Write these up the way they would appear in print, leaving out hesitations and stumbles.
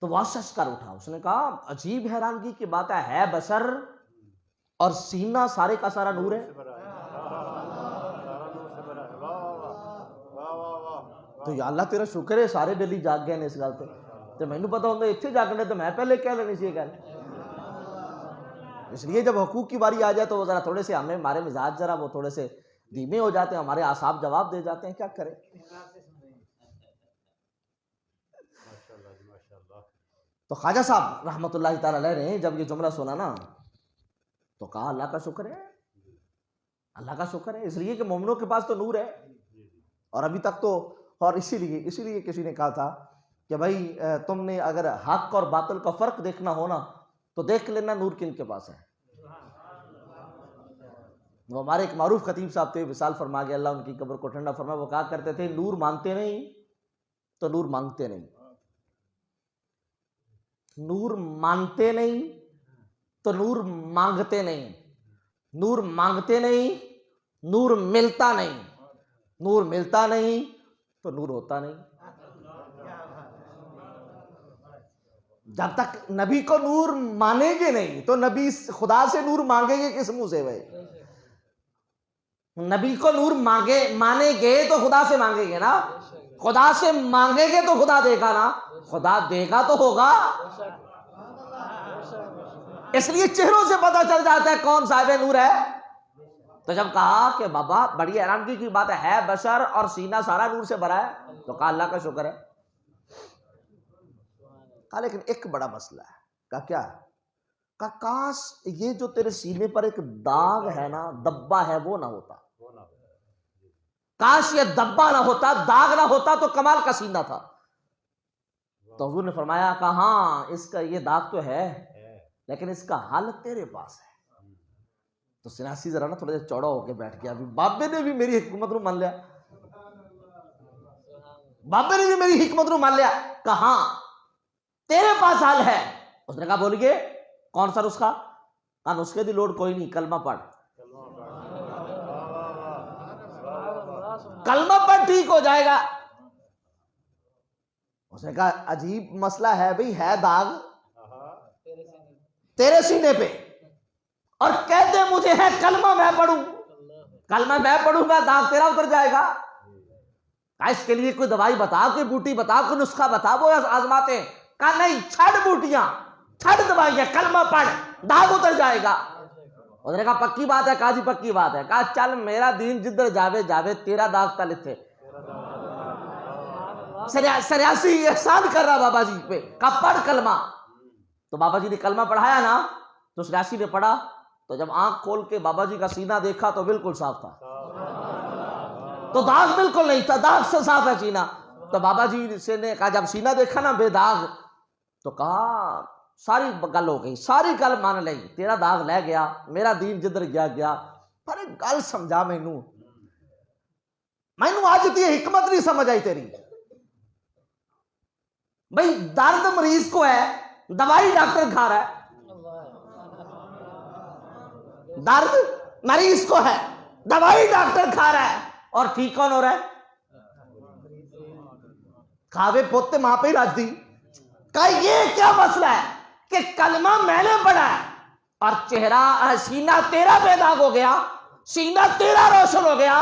تو وہ شش کر اٹھا، اس نے کہا عجیب حیرانگی کی بات ہے بشر اور سینہ سارے کا سارا نور ہے. تو یا اللہ تیرا شکر ہے سارے بیلی جاگ گئے اس گل تے مینوں پتا ہوندا اتنے جاگنے تو میں پہلے کہہ لینی سی یہ گل. اس لیے جب حقوق کی باری آ جائے تو وہ ذرا تھوڑے سے ہمارے مزاج ذرا وہ تھوڑے سے دھیمے ہو جاتے ہیں، ہمارے اعصاب جواب دے جاتے ہیں، کیا کریں. تو خواجہ صاحب رحمۃ اللہ تعالی علیہ نے جب یہ جملہ سنا نا تو کہا اللہ کا شکر ہے، اللہ کا شکر ہے، اس لیے کہ مومنوں کے پاس تو نور ہے. اور ابھی تک تو، اور اسی لیے کسی نے کہا تھا کہ بھائی تم نے اگر حق اور باطل کا فرق دیکھنا ہو نا تو دیکھ لینا نور کن کے پاس ہے. وہ ہمارے ایک معروف خطیب صاحب تھے، وصال فرما گیا اللہ ان کی قبر کو ٹھنڈا فرمائے، وہ کہا کرتے تھے نور مانتے نہیں تو نور مانگتے نہیں، نور مانتے نہیں تو نور مانگتے نہیں، نور مانگتے نہیں نور ملتا نہیں، نور ملتا نہیں تو نور ہوتا نہیں. جب تک نبی کو نور مانیں گے نہیں تو نبی خدا سے نور مانگیں گے کس منہ سے؟ بھائی نبی کو نور مانیں گے تو خدا سے مانگیں گے نا، خدا سے مانگیں گے تو خدا دے گا نا، خدا دے گا تو ہوگا. اس لیے چہروں سے پتہ چل جاتا ہے کون صاحب نور ہے. تو جب کہا کہ بابا بڑی حیرانگی کی بات ہے بشر اور سینہ سارا نور سے بھرا ہے، تو کہا اللہ کا شکر ہے. کہا لیکن ایک بڑا مسئلہ ہے. کہا کیا؟ کہا کاش یہ جو تیرے سینے پر ایک داغ ہے نا، دبا ہے، وہ نہ ہوتا. کاش یہ دبا نہ ہوتا، داغ نہ ہوتا تو کمال کا سینہ تھا. تو حضور نے فرمایا کہ ہاں اس کا یہ داغ تو ہے لیکن اس کا حل تیرے پاس ہے. تو سناسی ذرا نا تھوڑا سا چوڑا ہو کے بیٹھ گیا. ابھی بابے نے بھی میری حکمت رو مان لیا، بابے نے بھی میری حکمت رو مان لیا. کہاں تیرے پاس حل ہے. اس نے کہا بولیے کون سا نسخہ؟ کہا نسخے دی لوڑ کوئی نہیں، کلمہ پڑھ، کلمہ پڑھ ٹھیک ہو جائے گا. اس نے کہا عجیب مسئلہ ہے بھئی، ہے داغ تیرے سینے پہ اور کہتے مجھے ہے کلمہ میں پڑھوں، کلمہ میں پڑھوں گا داغ تیرا اتر جائے گا. اس کے لیے کوئی دوائی بتا، کوئی بوٹی بتا، کوئی نسخہ بتا، وہ آزماتے. کہا نہیں، چھڑ بوٹیاں، چھڑ دوائیاں، کلمہ پڑھ داغ اتر جائے گا. اس نے کہا پکی بات ہے. کہا جی پکی بات ہے. کہا چل میرا دین جدھر جاوے جاوے، تیرا داغ تل تھے. سریاسی احسان کر رہا بابا جی پہ. کہا پڑھ کلمہ. تو بابا جی نے کلمہ پڑھایا نا تو سریاسی نے پڑھا. تو جب آنکھ کھول کے بابا جی کا سینہ دیکھا تو بالکل صاف تھا، تو داغ بالکل نہیں تھا، داغ سے صاف ہے سینہ. تو بابا جی سے نے کہا جب سینہ دیکھا نا بے داغ تو کہا ساری گل ہو گئی، ساری گل مان لئی، تیرا داغ لے گیا، میرا دین جدھر گیا گیا. پر ایک گل سمجھا مینوں آج تی حکمت نہیں سمجھ آئی تیری. بھئی درد مریض کو ہے، دوائی ڈاکٹر کھا رہا ہے. درد مریض کو ہے، دوائی ڈاکٹر کھا رہا ہے، اور ٹھیک کون ہو رہا ہے؟ کھاوے پوتے ماں پہ ہی راج دی. کہا یہ کیا مسئلہ ہے کہ کلمہ میں نے پڑھا ہے اور چہرہ سینہ تیرا بے داغ ہو گیا، سینہ تیرا روشن ہو گیا.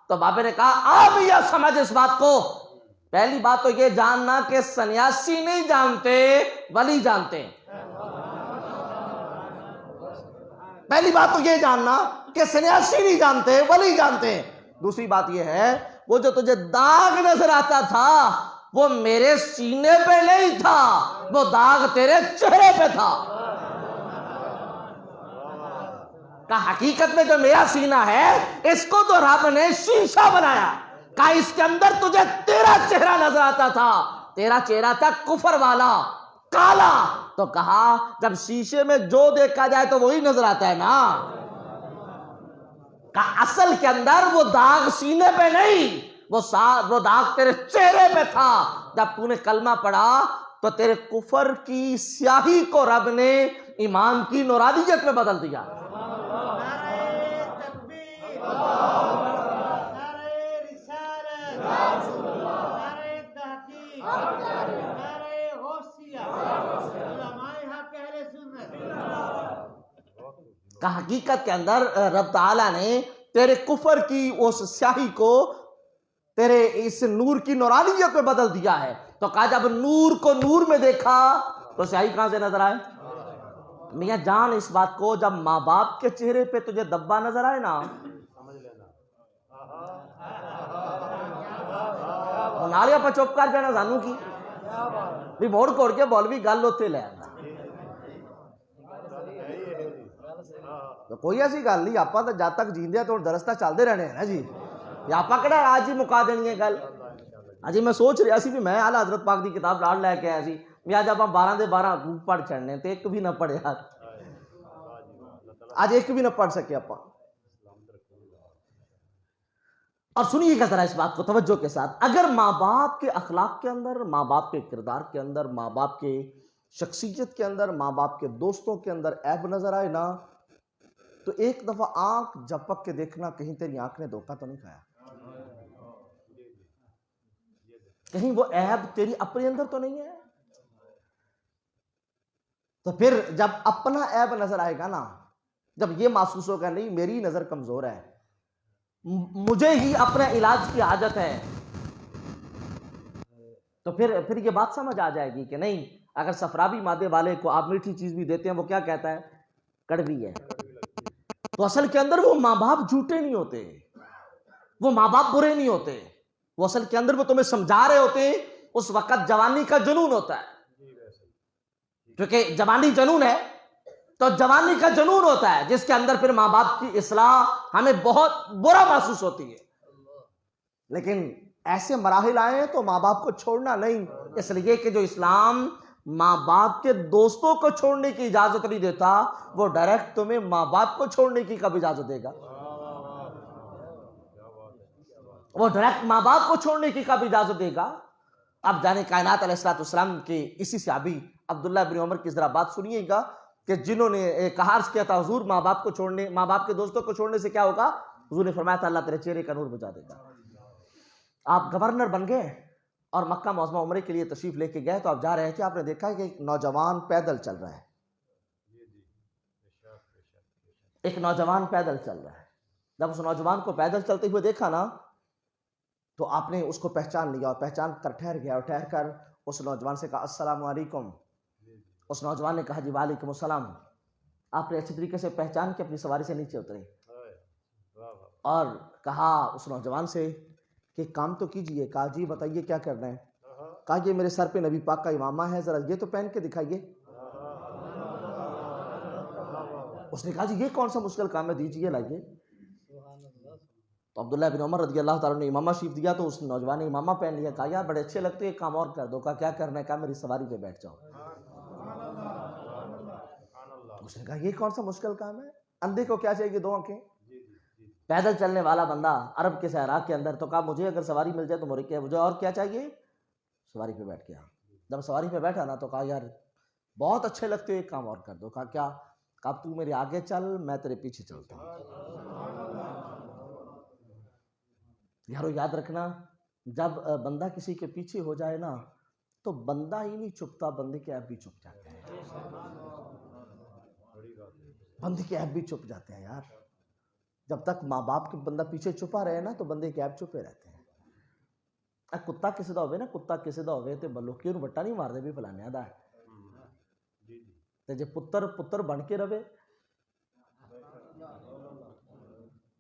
تو بابے نے کہا آپ یہ سمجھ اس بات کو. پہلی بات تو یہ جاننا کہ سنیاسی نہیں جانتے، ولی جانتے ہیں. پہلی بات تو یہ جاننا کہ سنیاسی نہیں جانتے، ولی جانتے ہیں. دوسری بات یہ ہے وہ جو تجھے داغ نظر آتا تھا وہ میرے سینے پہ نہیں تھا، وہ داغ تیرے چہرے پہ تھا. کہ حقیقت میں جو میرا سینہ ہے اس کو تو رب نے شیشہ بنایا. کہ اس کے اندر تجھے تیرا چہرہ نظر آتا تھا، تیرا چہرہ تھا کفر والا، کالا. تو کہا جب شیشے میں جو دیکھا جائے تو وہی نظر آتا ہے نا. کہ اصل کے اندر وہ داغ سینے پہ نہیں، وہ داغ تیرے چہرے پہ تھا. جب تو نے کلمہ پڑھا تو تیرے کفر کی سیاہی کو رب نے ایمان کی نورانیت میں بدل دیا. کہ حقیقت کے اندر رب تعالیٰ نے تیرے کفر کی اس سیاہی کو تیرے اس نور کی نورانیت میں بدل دیا ہے. تو کہا جب نور کو نور میں دیکھا تو سیاہی کہاں سے نظر آئے؟ میاں جان اس بات کو، جب ماں باپ کے چہرے پہ تجھے دبا نظر آئے نا، نالیاں پر چپ کر جانا سانو کی بھی موڑ کوڑ کے بولوی گل ہوتے لے آنا. تو کوئی ایسی گل نہیں، آپ تو جب تک جیندے تو درستہ چلتے رہنے ہیں نا جی. آپ کہڑا آج ہی مکا دینی ہے گل. ہاں جی میں سوچ رہا سی بھی میں اعلیٰ حضرت پاک دی کتاب ڈال لے کے آیا سی بھی آج آپ 12 دے 12 پڑھ چڑھنے تو ایک بھی نہ پڑھیا، آج ایک بھی نہ پڑھ سکے آپ. اور سنیے گا ذرا اس بات کو توجہ کے ساتھ، اگر ماں باپ کے اخلاق کے اندر، ماں باپ کے کردار کے اندر، ماں باپ کے شخصیت کے اندر، ماں باپ کے دوستوں کے اندر عیب نظر آئے نا، تو ایک دفعہ آنکھ جھپک کے دیکھنا کہیں تیری آنکھ نے دھوکہ تو نہیں کھایا، کہیں وہ عیب تیری اپنے اندر تو نہیں ہے. تو پھر جب اپنا عیب نظر آئے گا نا، جب یہ محسوس ہوگا نہیں میری نظر کمزور ہے، مجھے ہی اپنے علاج کی حاجت ہے، تو پھر یہ بات سمجھ آ جائے گی کہ نہیں، اگر صفراوی مادے والے کو آپ میٹھی چیز بھی دیتے ہیں وہ کیا کہتا ہے؟ کڑوی ہے. تو اصل کے اندر وہ ماں باپ جھوٹے نہیں ہوتے، وہ ماں باپ برے نہیں ہوتے، وہ اصل کے اندر وہ تمہیں سمجھا رہے ہوتے ہیں. اس وقت جوانی کا جنون ہوتا ہے، کیونکہ جوانی جنون ہے، تو جوانی کا جنون ہوتا ہے جس کے اندر پھر ماں باپ کی اصلاح ہمیں بہت برا محسوس ہوتی ہے. لیکن ایسے مراحل آئے ہیں تو ماں باپ کو چھوڑنا نہیں، اس لیے کہ جو اسلام ماں باپ کے دوستوں کو چھوڑنے کی اجازت نہیں دیتا، وہ ڈائریکٹ تمہیں ماں باپ کو چھوڑنے کی کب اجازت دے گا؟ وہ ڈائریکٹ ماں باپ کو چھوڑنے کی کب اجازت دے گا؟ اب جانے کائنات علیہ السلام کے اسی صحابی عبداللہ بن عمر کی ذرا بات سنیے گا کہ جنہوں نے ایک عرض کیا تھا حضور ماں باپ کو چھوڑنے، ماں باپ کے دوستوں کو چھوڑنے سے کیا ہوگا؟ حضور نے فرمایا تھا اللہ تیرے چہرے کا نور بجا دے گا. آپ گورنر بن گئے اور مکہ معظمہ عمرے کے لیے تشریف لے کے گئے، تو آپ جا رہے تھے، آپ نے دیکھا کہ ایک نوجوان پیدل چل رہا ہے، ایک نوجوان پیدل چل رہا ہے. جب اس نوجوان کو پیدل چلتے ہوئے دیکھا نا تو آپ نے اس کو پہچان لیا، اور پہچان کر ٹھہر گیا، اور ٹھہر کر اس نوجوان سے کہا السلام علیکم. اس نوجوان نے کہا جی وعلیکم السلام. آپ نے اچھی طریقے سے پہچان کے اپنی سواری سے نیچے اترے اور کہا اس نوجوان سے کہ کام تو کیجئے. کہا جی بتائیے کیا کرنا ہے. کہا یہ میرے سر پہ نبی پاک کا امامہ ہے، ذرا یہ تو پہن کے دکھائیے. اس نے کہا جی یہ کون سا مشکل کام ہے، دیجئے لائیے. تو عبداللہ بن عمر رضی اللہ تعالیٰ نے امامہ شریف دیا تو اس نوجوان نے امامہ پہن لیا. کہا یار بڑے اچھے لگتے ہیں، ایک کام اور کر دو. کہا کیا کرنا ہے؟ کہا میری سواری پہ بیٹھ جاؤ. اس نے کہا یہ کون سا مشکل کام ہے، اندھے کو کیا چاہیے 2 آنکھیں. پیدل چلنے والا بندہ عرب کے صحرا کے اندر، تو کہا مجھے اگر سواری مل جائے تو مجھے اور کیا چاہیے؟ سواری پہ بیٹھ گیا. جب سواری پہ بیٹھا نا تو کہا یار بہت اچھے لگتے ہیں، ایک کام اور کر دو. کہا کیا؟ کہا تو میرے آگے چل، میں تیرے پیچھے چلتا ہوں. یارو یاد رکھنا، جب بندہ کسی کے پیچھے ہو جائے نا تو بندہ ہی نہیں چھپتا، بندے کے عیب بھی چھپ جاتے ہیں. بندے کے عیب بھی چھپ جاتے ہیں یار. جب تک ماں باپ کے بندہ پیچھے چھپا رہے نا تو بندے کے عیب چھپے رہتے ہیں. کتا کسی دا ہوئے نا، کتا کسی دا ہوئے تے بلوکی انہوں بٹا نہیں مار دے بھی فلانے دا ہے. تے جے پتر بن کے رہے،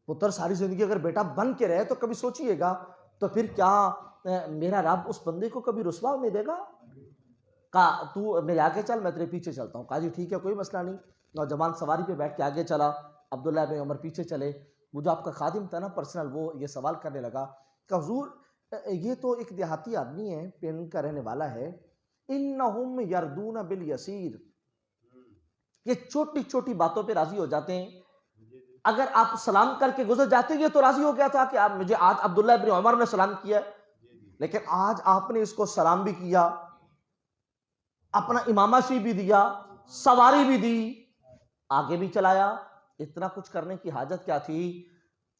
پتر ساری زندگی اگر بیٹا بن کے رہے تو کبھی سوچئے گا تو پھر کیا میرا رب اس بندے کو کبھی رسوا نہیں دے گا؟ کہا تو میرے آگے چل، میں تیرے پیچھے چلتا ہوں. کہا جی ٹھیک ہے کوئی مسئلہ نہیں. نوجوان سواری پہ بیٹھ کے آگے چلا، عبداللہ بن عمر پیچھے چلے. وہ جو آپ کا خادم تھا نا پرسنل، وہ یہ سوال کرنے لگا کہ حضور یہ تو ایک دیہاتی آدمی ہے، پین کا رہنے والا ہے، انہم یردون بالیسیر، یہ چھوٹی چھوٹی باتوں پہ راضی ہو جاتے ہیں. اگر آپ سلام کر کے گزر جاتے یہ تو راضی ہو گیا تھا کہ آپ مجھے آج عبداللہ بن عمر نے سلام کیا، لیکن آج آپ نے اس کو سلام بھی کیا، اپنا امامہ شریف بھی دیا، سواری بھی دی، آگے بھی چلایا. اتنا کچھ کرنے کی حاجت کیا تھی؟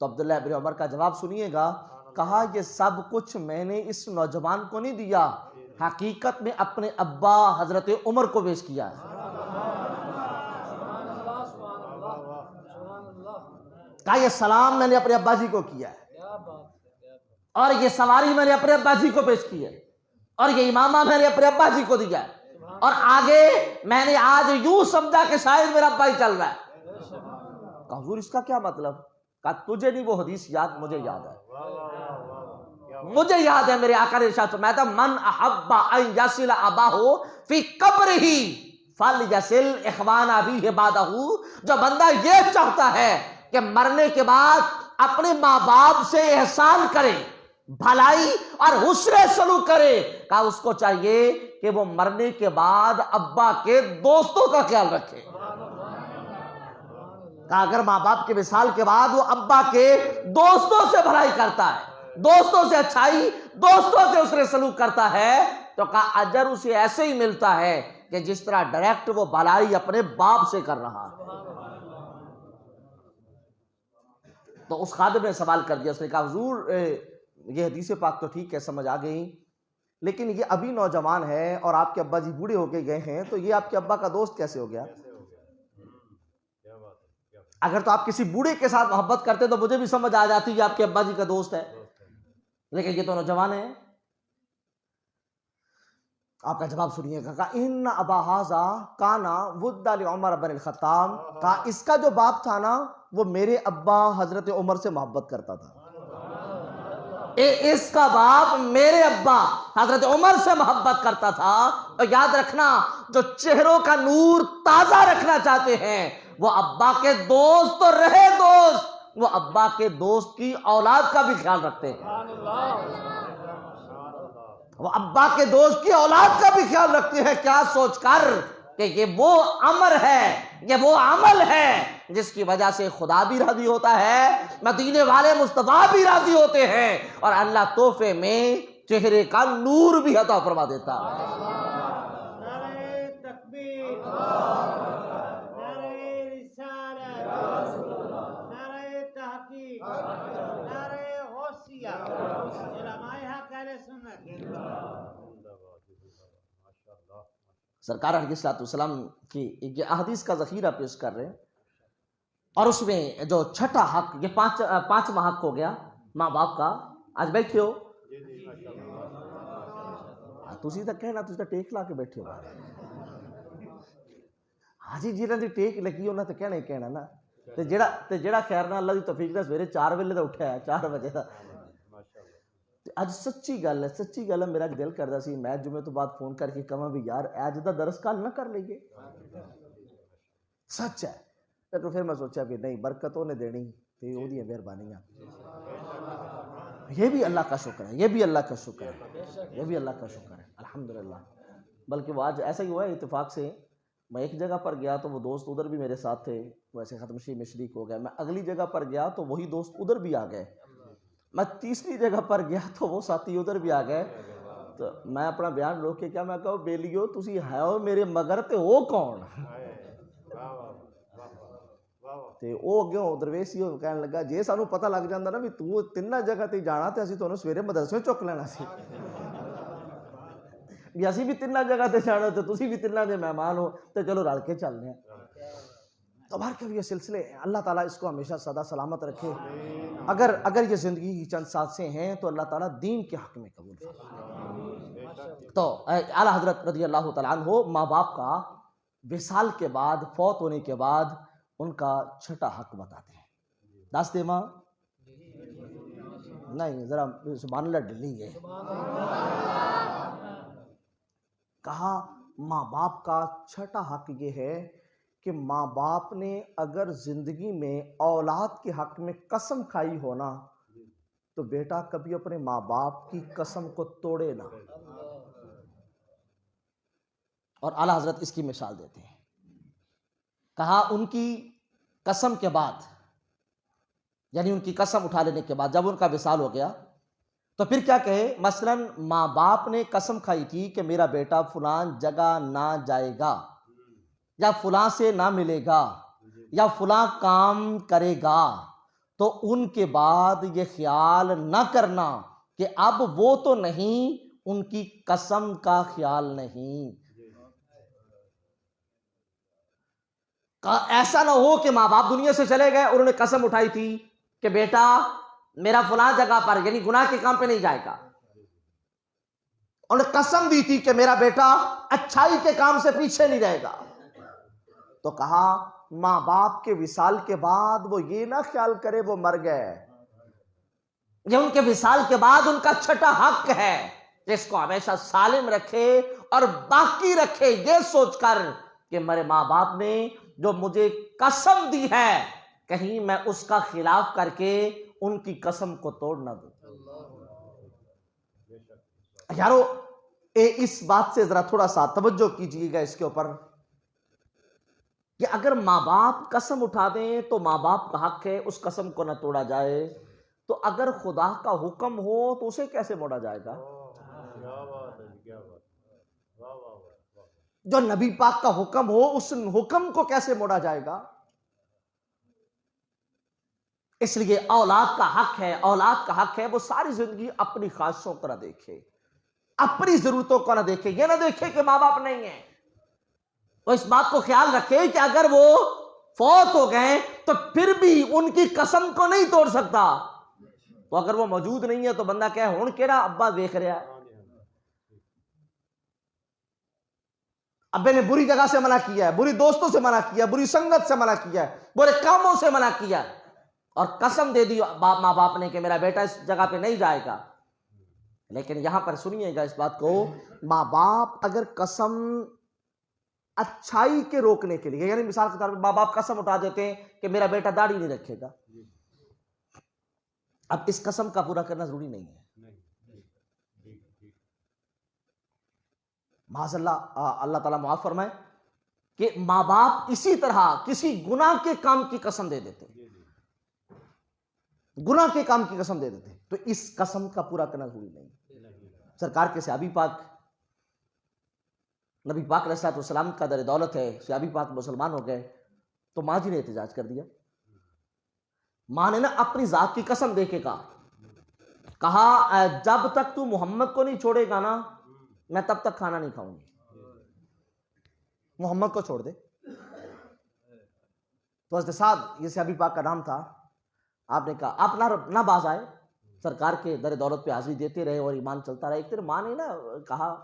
تو عبداللہ بن عمر کا جواب سنیے گا. کہا یہ سب کچھ میں نے اس نوجوان کو نہیں دیا، حقیقت میں اپنے ابا حضرت عمر کو پیش کیا ہے. کہا یہ سلام میں نے اپنے ابا جی کو کیا ہے، اور یہ سواری میں نے اپنے ابا جی کو پیش کی ہے، اور یہ امامہ میں نے اپنے ابا جی کو دیا ہے، اور آگے میں نے آج یوں سمجھا کہ شاید میرا ابا ہی چل رہا ہے۔ کہا حضور اس کا کیا مطلب؟ کہا تجھے نہیں وہ حدیث یاد، مجھے یاد ہے، مجھے یاد ہے۔ میرے آقا نے ارشاد فرمایا تھا من احب ان یصل اباہ فی قبرہ فلیصل اخوان ابیہ بعدہ، جو بندہ یہ چاہتا ہے کہ مرنے کے بعد اپنے ماں باپ سے احسان کرے، بھلائی اور حسن سلوک کرے، کہا اس کو چاہیے کہ وہ مرنے کے بعد ابا کے دوستوں کا خیال رکھے۔ کہا اگر ماں باپ کے وصال کے بعد وہ ابا کے دوستوں سے بھلائی کرتا ہے، دوستوں سے اچھائی، دوستوں سے حسن سلوک کرتا ہے، تو کہا اجر اسے ایسے ہی ملتا ہے کہ جس طرح ڈائریکٹ وہ بھلائی اپنے باپ سے کر رہا ہے۔ تو اس خادم نے سوال کر دیا، اس نے کہا حضور یہ حدیث پاک تو ٹھیک ہے، سمجھ آ گئی، لیکن یہ ابھی نوجوان ہے اور آپ کے ابا جی بوڑھے ہو کے گئے ہیں، تو یہ آپ کے ابا کا دوست کیسے ہو گیا؟ اگر تو آپ کسی بوڑھے کے ساتھ محبت کرتے تو مجھے بھی سمجھ آ جاتی کہ آپ کے ابا جی کا دوست ہے، لیکن یہ تو نوجوان ہے۔ آپ کا جواب سنیے گا، کہا ان ابا ھذا کانا ود لعمر بن الخطاب، کہا اس کا جو باپ تھا نا وہ میرے ابا حضرت عمر سے محبت کرتا تھا، اس کا باپ میرے ابا حضرت عمر سے محبت کرتا تھا۔ اور یاد رکھنا، جو چہروں کا نور تازہ رکھنا چاہتے ہیں وہ ابا کے دوست تو رہے دوست، وہ ابا کے دوست کی اولاد کا بھی خیال رکھتے ہیں، وہ ابا کے دوست کی اولاد کا بھی خیال رکھتے ہیں، کیا سوچ کر کہ یہ وہ امر ہے، یہ وہ عمل ہے جس کی وجہ سے خدا بھی راضی ہوتا ہے، مدینے والے مصطفیٰ بھی راضی ہوتے ہیں، اور اللہ تحفے میں چہرے کا نور بھی عطا فرما دیتا ہے۔ نعرہ تکبیر، نعرہ رسالت، نعرہ تحقیق، نعرہ غوثیہ، علماء حق اہل سنت۔ سرکار علیہ الصلوۃ والسلام کی یہ احادیث کا ذخیرہ پیش کر رہے ہیں، اور اس میں جو چھٹا حق، یہ پانچواں حق ہو گیا ماں باپ کا۔ آج بیٹھے ہو تسی تو کہنا، تسی تو ٹیک لا کے بیٹھے ہو، حاجی جنہاں دی ٹیک لگی انہاں تے کہنا ہی کہنا نا، تے جڑا خیر نال اللہ دی توفیق نال سویرے 4 ویلے دا اٹھیا ہے، 4 بجے دا، اج سچی گل ہے، میرا دل کردا سی میں جمعے تو بعد فون کر کے کہاں بھی یار اج دا درس کل نہ کر لئیے، سچ ہے۔ لیکن پھر میں سوچا کہ نہیں، برکت انہیں دینی تے او دی مہربانیاں، یہ بھی اللہ کا شکر ہے، یہ بھی اللہ کا شکر ہے، یہ بھی اللہ کا شکر ہے، الحمدللہ۔ بلکہ وہ آج ایسا ہی ہوا ہے، اتفاق سے میں ایک جگہ پر گیا تو وہ دوست ادھر بھی میرے ساتھ تھے، وہ ایسے ختم شریف میں شریک ہو گئے، میں اگلی جگہ پر گیا تو وہی دوست ادھر بھی آ گئے، میں تیسری جگہ پر گیا تو وہ ساتھی ادھر بھی آ گئے، تو میں اپنا بیان روک کے کیا میں کہا بیلیو تسی ہے ہو میرے مگر تے او کون؟ تے او اگے درویش سی کہنے لگا جے سانو پتہ لگ جاندا نا بھی تو تیناں جگہ تے جانا تے اسی تانوں سویرے مدرسے چک لینا سی، بھی اسی بھی تیناں جگہ تے جانا تے تسی بھی تیناں دے مہمان ہو تے چلو رل کے چلنے ہیں۔ تو بار کے یہ سلسلے ہیں، اللہ تعالیٰ اس کو ہمیشہ سدا سلامت رکھے۔ اگر یہ زندگی کی چند سانسیں ہیں تو اللہ تعالیٰ دین کے حق میں قبول فرمائے۔ تو اعلیٰ حضرت رضی اللہ تعالیٰ عنہ ماں باپ کا وصال کے بعد، فوت ہونے کے بعد ان کا چھٹا حق بتاتے ہیں۔ دس دے ماں نہیں، ذرا سبحان اللہ ڈلی ہے۔ کہا ماں باپ کا چھٹا حق یہ ہے کہ ماں باپ نے اگر زندگی میں اولاد کے حق میں قسم کھائی ہونا تو بیٹا کبھی اپنے ماں باپ کی قسم کو توڑے نہ۔ اور اعلیٰ حضرت اس کی مثال دیتے ہیں، کہا ان کی قسم کے بعد، یعنی ان کی قسم اٹھا لینے کے بعد جب ان کا وصال ہو گیا تو پھر کیا کہے؟ مثلا ماں باپ نے قسم کھائی تھی کہ میرا بیٹا فلان جگہ نہ جائے گا، یا فلاں سے نہ ملے گا، یا فلاں کام کرے گا، تو ان کے بعد یہ خیال نہ کرنا کہ اب وہ تو نہیں، ان کی قسم کا خیال نہیں۔ ایسا نہ ہو کہ ماں باپ دنیا سے چلے گئے، انہوں نے قسم اٹھائی تھی کہ بیٹا میرا فلاں جگہ پر یعنی گناہ کے کام پہ نہیں جائے گا، انہوں نے قسم دی تھی کہ میرا بیٹا اچھائی کے کام سے پیچھے نہیں رہے گا، تو کہا ماں باپ کے وصال کے بعد وہ یہ نہ خیال کرے وہ مر گئے، یہ ان کے وصال کے بعد ان کا چھٹا حق ہے جس کو ہمیشہ سالم رکھے اور باقی رکھے، یہ سوچ کر کہ میرے ماں باپ نے جو مجھے قسم دی ہے کہیں میں اس کا خلاف کر کے ان کی قسم کو توڑ نہ دوں۔ یارو اس بات سے ذرا تھوڑا سا توجہ کیجئے گا اس کے اوپر کہ اگر ماں باپ قسم اٹھا دیں تو ماں باپ کا حق ہے اس قسم کو نہ توڑا جائے، تو اگر خدا کا حکم ہو تو اسے کیسے موڑا جائے گا؟ جو نبی پاک کا حکم ہو اس حکم کو کیسے موڑا جائے گا؟ اس لیے اولاد کا حق ہے وہ ساری زندگی اپنی خواہشوں کو نہ دیکھے، اپنی ضرورتوں کو نہ دیکھے، یہ نہ دیکھے کہ ماں باپ نہیں ہیں، وہ اس بات کو خیال رکھے کہ اگر وہ فوت ہو گئے تو پھر بھی ان کی قسم کو نہیں توڑ سکتا، تو اگر وہ موجود نہیں ہے تو بندہ کہے ہون کیڑا ابا دیکھ رہا ہے، ابے نے بری جگہ سے منع کیا ہے، بری دوستوں سے منع کیا ہے، بری سنگت سے منع کیا ہے، برے کاموں سے منع کیا ہے، اور قسم دے دی ماں باپ نے کہ میرا بیٹا اس جگہ پہ نہیں جائے گا۔ لیکن یہاں پر سنیے گا اس بات کو، ماں باپ اگر قسم اچھائی کے روکنے کے لیے، یعنی مثال کے طور پر ماں باپ قسم اٹھا دیتے ہیں کہ میرا بیٹا داڑھی نہیں رکھے گا، اب اس قسم کا پورا کرنا ضروری نہیں ہے، معاذ اللہ، اللہ تعالیٰ معاف فرمائے کہ ماں باپ اسی طرح کسی گناہ کے کام کی قسم دے دیتے، گناہ کے کام کی قسم دے دیتے، تو اس قسم کا پورا کرنا ضروری نہیں۔ سرکار کے صحابی پاک نبی پاک علیہ الصلوۃ والسلام کا در دولت ہے، صحابی پاک مسلمان ہو گئے تو ماں جی نے احتجاج کر دیا، ماں نے نا اپنی ذات کی قسم دے کے کہا جب تک تو محمد کو نہیں چھوڑے گا نا میں تب تک کھانا نہیں کھاؤں گی، محمد کو چھوڑ دے۔ تو حضرت سعد یہ صحابی پاک کا نام تھا، آپ نے کہا آپ نہ باز آئے، سرکار کے در دولت پہ حاضری دیتے رہے اور ایمان چلتا رہا۔ ایک دن ماں نے نا کہا،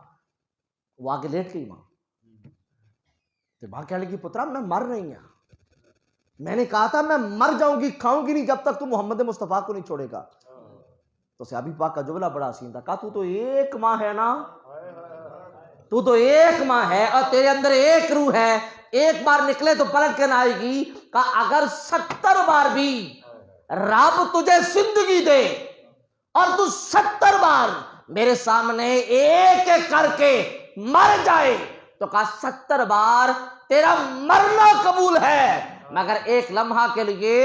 وہ آگے لیٹ گئی ماں، تو ماں کہنے لگی پترا میں مر رہی ہوں، میں نے کہا تھا میں مر جاؤں گی کھاؤں گی نہیں جب تک تو محمد مصطفیٰ کو نہیں چھوڑے گا۔ تو صحابی پاک کا جملہ بڑا حسین تھا، کہا تو ایک ماں ہے نا، تو ایک ماں ہے اور تیرے اندر ایک روح ہے، ایک بار نکلے تو پلٹ کے نہ آئے گی، کہا اگر 70 بار بھی رب تجھے زندگی دے اور تو 70 بار میرے سامنے ایک ایک کر کے مر جائے تو کہا 70 بار تیرا مرنا قبول ہے، مگر ایک لمحہ کے لیے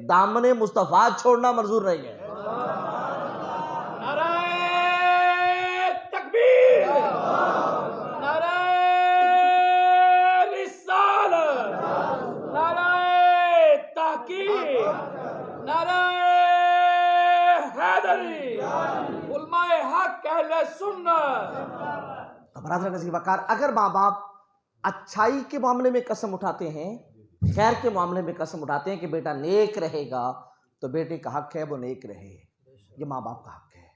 دامن مصطفیٰ چھوڑنا منظور نہیں ہے۔ نعرہ تکبیر، نعرہ رسالت، نعرہ تحقیق، نعرہ حیدری، علماء حق اہل سنت۔ تو برادر عزیز وقار، اگر ماں باپ اچھائی کے معاملے میں قسم اٹھاتے ہیں، خیر کے معاملے میں قسم اٹھاتے ہیں کہ بیٹا نیک رہے گا، تو بیٹے کا حق ہے وہ نیک رہے، یہ ماں باپ کا حق ہے۔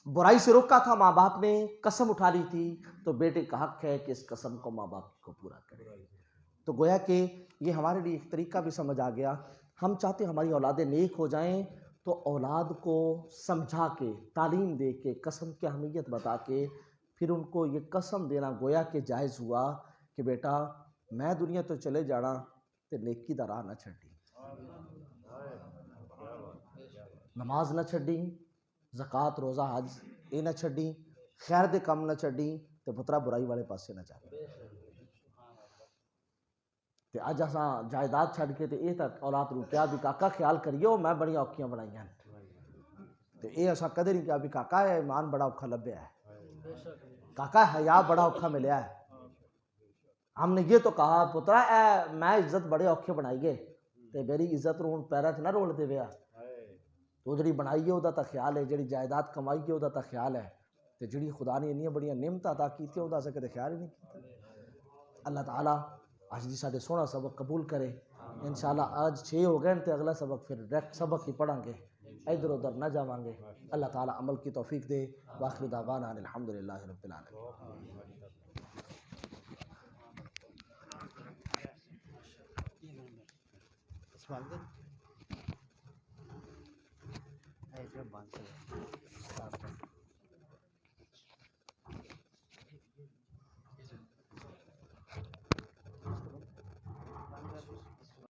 برائی سے روکا تھا ماں باپ نے، قسم اٹھا لی تھی، تو بیٹے کا حق ہے کہ اس قسم کو ماں باپ کو پورا کرے۔ تو گویا کہ یہ ہمارے لیے ایک طریقہ بھی سمجھ آ گیا، ہم چاہتے ہیں ہماری اولادیں نیک ہو جائیں تو اولاد کو سمجھا کے، تعلیم دے کے، قسم کی اہمیت بتا کے پھر ان کو یہ قسم دینا گویا کہ جائز ہوا کہ بیٹا میں دنیا تو چلے جانا تے نیکی دا راہ نہ چھڈی، نماز نہ چھڈی، زکوٰۃ روزہ حج یہ نہ چھڈی، خیر دے کام نہ چھڈی تے پترا برائی والے پاسے نہ جا۔ تے اج اساں جائیداد چھڈ کے تے اے تک اولاد نوں کہا بھی کاکا خیال کریو میں بڑیاں اوکھیاں بنائیاں تے اے اساں کدے نہیں کہا بھی کاکا اے ایمان بڑا اوکھا لبھیا ہے، کاکا حیا بڑا اوکھا ملیا ہے۔ ہم نے یہ تو کہا پترا اے میں عزت بڑے اوکھے بنائیے تے میری عزت نوں پیراں چ نہ رول دے ویا، تو جڑی بنائی ہے او دا تا خیال ہے، جڑی جائیداد کمائی ہے او دا تا خیال ہے، تے جڑی خدا نے انیاں بڑیاں نعمتاں عطا کیتیاں او دا اساں کدے خیال ہی نہیں کیتا۔ اللہ تعالیٰ آج جی ساڈے سونا سبق قبول کرے انشاءاللہ آج 6 ہو گئے تے اگلا سبق پھر ڈائریکٹ سبق ہی پڑھیں گے ادھر ادھر نہ جاواں گے اللہ تعالیٰ عمل کی توفیق دے واخر دعوانا ان الحمدللہ رب العالمین سوال دے ایسے بات